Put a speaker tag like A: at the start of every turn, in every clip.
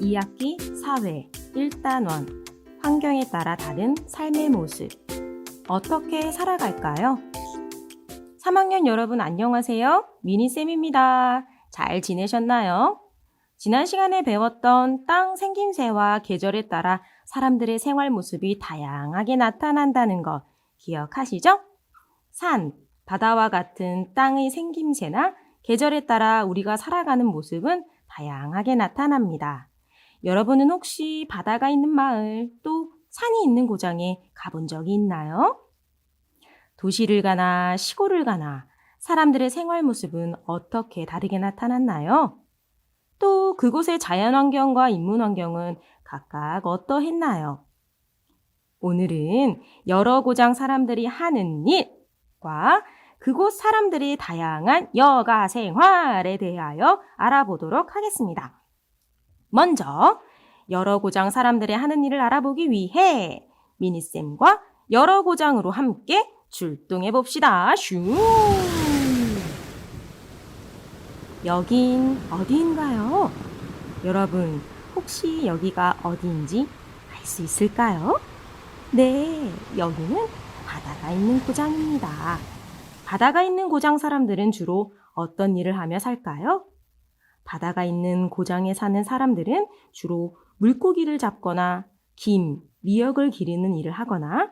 A: 2학기 사회 1단원 환경에 따라 다른 삶의 모습 어떻게 살아갈까요? 3학년 여러분 안녕하세요. 미니쌤입니다. 잘 지내셨나요? 지난 시간에 배웠던 땅 생김새와 계절에 따라 사람들의 생활 모습이 다양하게 나타난다는 거 기억하시죠? 산, 바다와 같은 땅의 생김새나 계절에 따라 우리가 살아가는 모습은 다양하게 나타납니다. 여러분은 혹시 바다가 있는 마을, 또 산이 있는 고장에 가본 적이 있나요? 도시를 가나 시골을 가나 사람들의 생활 모습은 어떻게 다르게 나타났나요? 또 그곳의 자연환경과 인문환경은 각각 어떠했나요? 오늘은 여러 고장 사람들이 하는 일과 그곳 사람들의 다양한 여가 생활에 대하여 알아보도록 하겠습니다. 먼저 여러 고장 사람들의 하는 일을 알아보기 위해 미니쌤과 여러 고장으로 함께 출동해 봅시다. 슝! 여긴 어디인가요? 여러분, 혹시 여기가 어디인지 알 수 있을까요? 네, 여기는 바다가 있는 고장입니다. 바다가 있는 고장 사람들은 주로 어떤 일을 하며 살까요? 바다가 있는 고장에 사는 사람들은 주로 물고기를 잡거나 김, 미역을 기르는 일을 하거나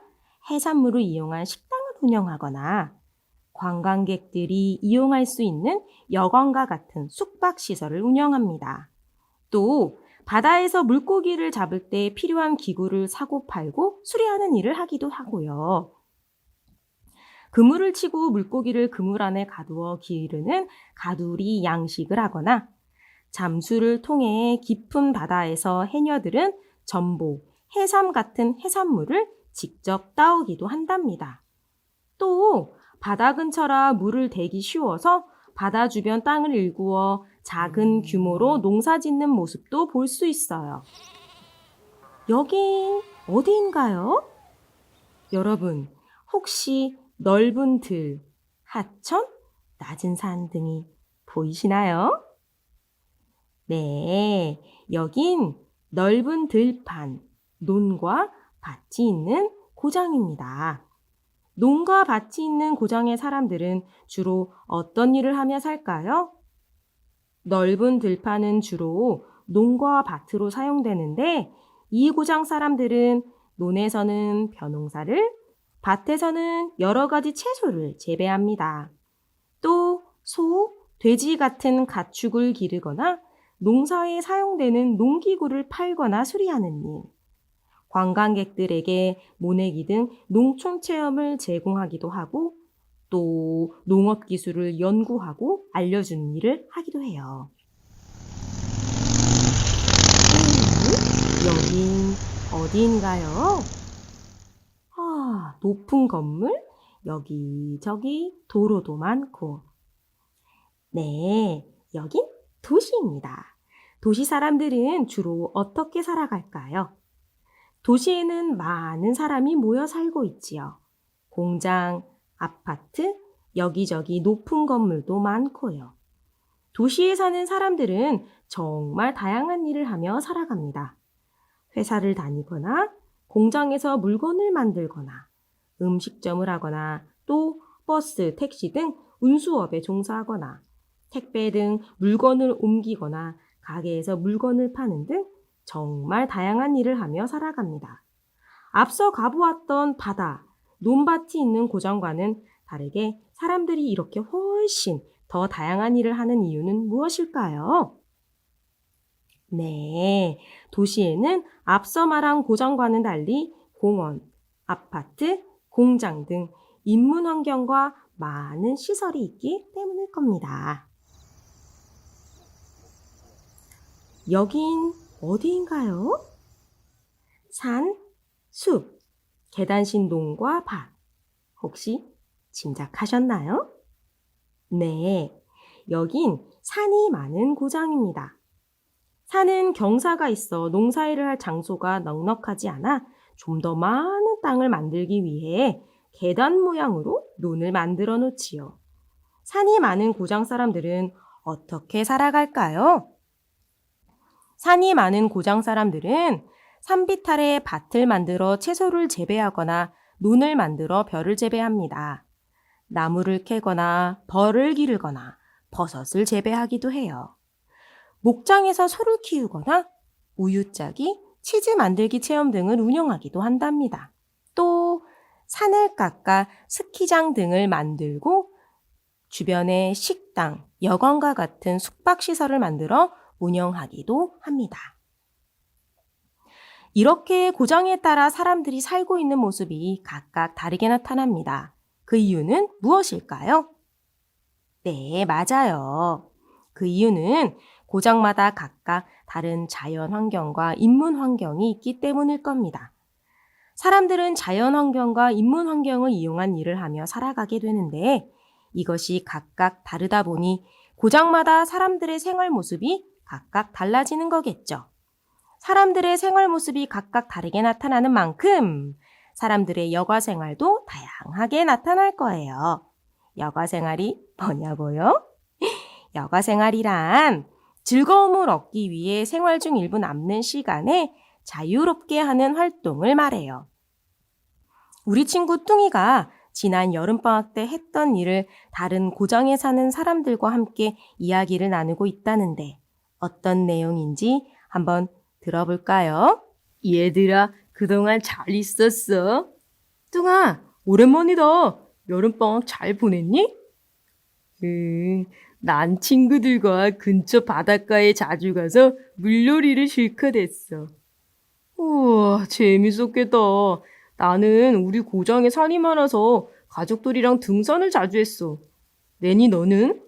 A: 해산물을 이용한 식당을 운영하거나 관광객들이 이용할 수 있는 여관과 같은 숙박시설을 운영합니다. 또 바다에서 물고기를 잡을 때 필요한 기구를 사고 팔고 수리하는 일을 하기도 하고요. 그물을 치고 물고기를 그물 안에 가두어 기르는 가두리 양식을 하거나 잠수를 통해 깊은 바다에서 해녀들은 전복, 해삼 같은 해산물을 직접 따오기도 한답니다. 또 바다 근처라 물을 대기 쉬워서 바다 주변 땅을 일구어 작은 규모로 농사 짓는 모습도 볼 수 있어요. 여긴 어디인가요? 여러분, 혹시 넓은 들, 하천, 낮은 산 등이 보이시나요? 네, 여긴 넓은 들판, 논과 밭이 있는 고장입니다. 논과 밭이 있는 고장의 사람들은 주로 어떤 일을 하며 살까요? 넓은 들판은 주로 논과 밭으로 사용되는데 이 고장 사람들은 논에서는 벼농사를, 밭에서는 여러 가지 채소를 재배합니다. 또 소, 돼지 같은 가축을 기르거나 농사에 사용되는 농기구를 팔거나 수리하는 일, 관광객들에게 모내기 등 농촌 체험을 제공하기도 하고 또 농업 기술을 연구하고 알려주는 일을 하기도 해요. 여긴 어디인가요? 높은 건물, 여기저기 도로도 많고. 네, 여긴 도시입니다. 도시 사람들은 주로 어떻게 살아갈까요? 도시에는 많은 사람이 모여 살고 있지요. 공장, 아파트, 여기저기 높은 건물도 많고요. 도시에 사는 사람들은 정말 다양한 일을 하며 살아갑니다. 회사를 다니거나 공장에서 물건을 만들거나 음식점을 하거나 또 버스, 택시 등 운수업에 종사하거나 택배 등 물건을 옮기거나 가게에서 물건을 파는 등 정말 다양한 일을 하며 살아갑니다. 앞서 가보았던 바다, 논밭이 있는 고장과는 다르게 사람들이 이렇게 훨씬 더 다양한 일을 하는 이유는 무엇일까요? 네, 도시에는 앞서 말한 고장과는 달리 공원, 아파트, 공장 등 인문 환경과 많은 시설이 있기 때문일 겁니다. 여긴 어디인가요? 산, 숲, 계단식 논과 밭. 혹시 짐작하셨나요? 네, 여긴 산이 많은 고장입니다. 산은 경사가 있어 농사일을 할 장소가 넉넉하지 않아 좀 더 많은 땅을 만들기 위해 계단 모양으로 논을 만들어 놓지요. 산이 많은 고장 사람들은 어떻게 살아갈까요? 산이 많은 고장 사람들은 산비탈에 밭을 만들어 채소를 재배하거나 논을 만들어 벼를 재배합니다. 나무를 캐거나 벌을 기르거나 버섯을 재배하기도 해요. 목장에서 소를 키우거나 우유 짜기, 치즈 만들기 체험 등을 운영하기도 한답니다. 또 산을 깎아 스키장 등을 만들고 주변에 식당, 여관과 같은 숙박시설을 만들어 운영하기도 합니다. 이렇게 고장에 따라 사람들이 살고 있는 모습이 각각 다르게 나타납니다. 그 이유는 무엇일까요? 네, 맞아요. 그 이유는 고장마다 각각 다른 자연 환경과 인문 환경이 있기 때문일 겁니다. 사람들은 자연 환경과 인문 환경을 이용한 일을 하며 살아가게 되는데 이것이 각각 다르다 보니 고장마다 사람들의 생활 모습이 각각 달라지는 거겠죠. 사람들의 생활 모습이 각각 다르게 나타나는 만큼 사람들의 여가 생활도 다양하게 나타날 거예요. 여가 생활이 뭐냐고요? 여가 생활이란 즐거움을 얻기 위해 생활 중 일부 남는 시간에 자유롭게 하는 활동을 말해요. 우리 친구 뚱이가 지난 여름방학 때 했던 일을 다른 고장에 사는 사람들과 함께 이야기를 나누고 있다는데 어떤 내용인지 한번 들어볼까요? 얘들아, 그동안 잘 있었어? 뚱아, 오랜만이다. 여름방학 잘 보냈니? 난 친구들과 근처 바닷가에 자주 가서 물놀이를 실컷 했어. 우와, 재밌었겠다. 나는 우리 고장에 산이 많아서 가족들이랑 등산을 자주 했어. 레니, 너는?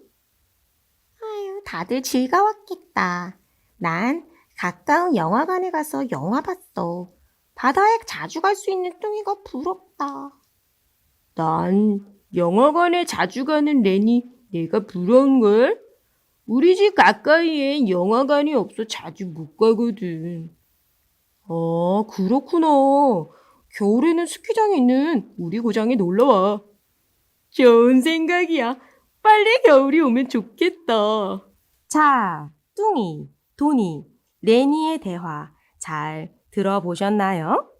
B: 아유, 다들 즐거웠겠다. 난 가까운 영화관에 가서 영화 봤어. 바다에 자주 갈 수 있는 뚱이가 부럽다.
A: 난 영화관에 자주 가는 레니, 내가 부러운걸? 우리 집 가까이에 영화관이 없어 자주 못 가거든. 아, 그렇구나. 겨울에는 스키장이 있는 우리 고장에 놀러와. 좋은 생각이야. 빨리 겨울이 오면 좋겠다. 자, 뚱이, 도니, 레니의 대화 잘 들어보셨나요?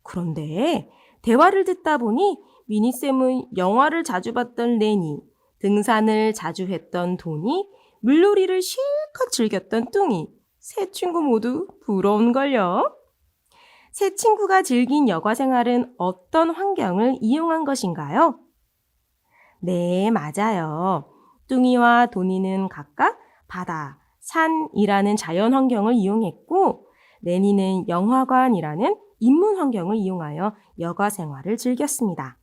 A: 그런데 대화를 듣다 보니 미니쌤은 영화를 자주 봤던 레니, 등산을 자주 했던 도니, 물놀이를 실컷 즐겼던 뚱이, 세 친구 모두 부러운걸요. 세 친구가 즐긴 여가 생활은 어떤 환경을 이용한 것인가요? 네, 맞아요. 뚱이와 도니는 각각 바다, 산이라는 자연 환경을 이용했고, 레니는 영화관이라는 인문 환경을 이용하여 여가 생활을 즐겼습니다.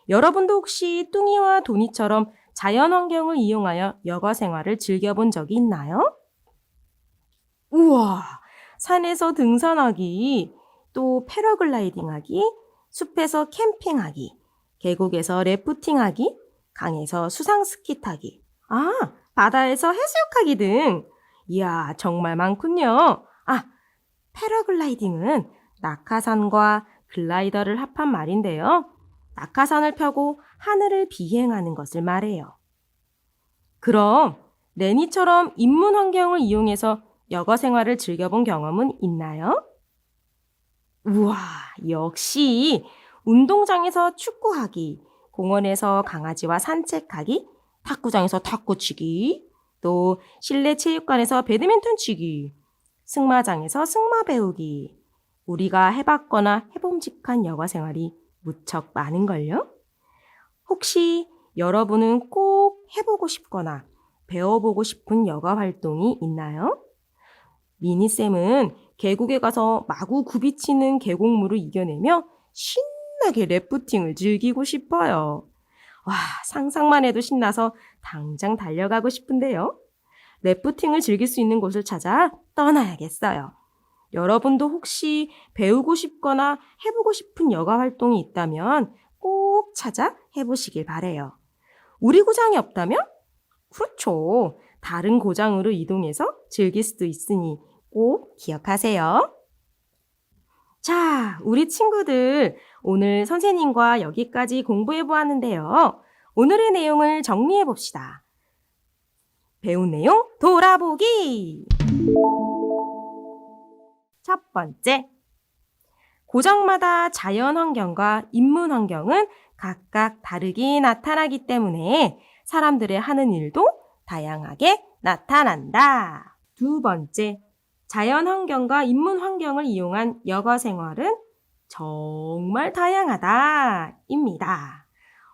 A: 여러분도 혹시 뚱이와 도니처럼 자연 환경을 이용하여 여가 생활을 즐겨본 적이 있나요? 우와, 산에서 등산하기, 또 패러글라이딩하기, 숲에서 캠핑하기, 계곡에서 래프팅하기, 강에서 수상스키 타기, 바다에서 해수욕하기 등. 이야, 정말 많군요. 패러글라이딩은 낙하산과 글라이더를 합한 말인데요. 낙하산을 펴고 하늘을 비행하는 것을 말해요. 그럼 레니처럼 인문 환경을 이용해서 여가 생활을 즐겨본 경험은 있나요? 우와, 역시 운동장에서 축구하기, 공원에서 강아지와 산책하기, 탁구장에서 탁구치기, 또 실내 체육관에서 배드민턴 치기, 승마장에서 승마 배우기. 우리가 해봤거나 해봄직한 여가 생활이 무척 많은걸요? 혹시 여러분은 꼭 해보고 싶거나 배워보고 싶은 여가 활동이 있나요? 미니쌤은 계곡에 가서 마구 굽이치는 계곡물을 이겨내며 신나게 래프팅을 즐기고 싶어요. 와, 상상만 해도 신나서 당장 달려가고 싶은데요. 래프팅을 즐길 수 있는 곳을 찾아 떠나야겠어요. 여러분도 혹시 배우고 싶거나 해보고 싶은 여가 활동이 있다면 꼭 찾아 해보시길 바래요. 우리 고장이 없다면? 그렇죠. 다른 고장으로 이동해서 즐길 수도 있으니 꼭 기억하세요. 자, 우리 친구들 오늘 선생님과 여기까지 공부해 보았는데요. 오늘의 내용을 정리해 봅시다. 배운 내용 돌아보기! 첫 번째, 고장마다 자연 환경과 인문 환경은 각각 다르게 나타나기 때문에 사람들의 하는 일도 다양하게 나타난다. 두 번째, 자연 환경과 인문 환경을 이용한 여가 생활은 정말 다양하다. 입니다.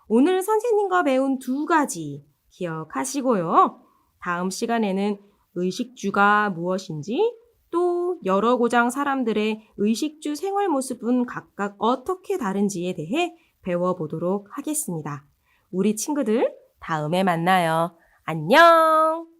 A: 오늘 선생님과 배운 두 가지 기억하시고요. 다음 시간에는 의식주가 무엇인지, 또 여러 고장 사람들의 의식주 생활 모습은 각각 어떻게 다른지에 대해 배워보도록 하겠습니다. 우리 친구들 다음에 만나요. 안녕!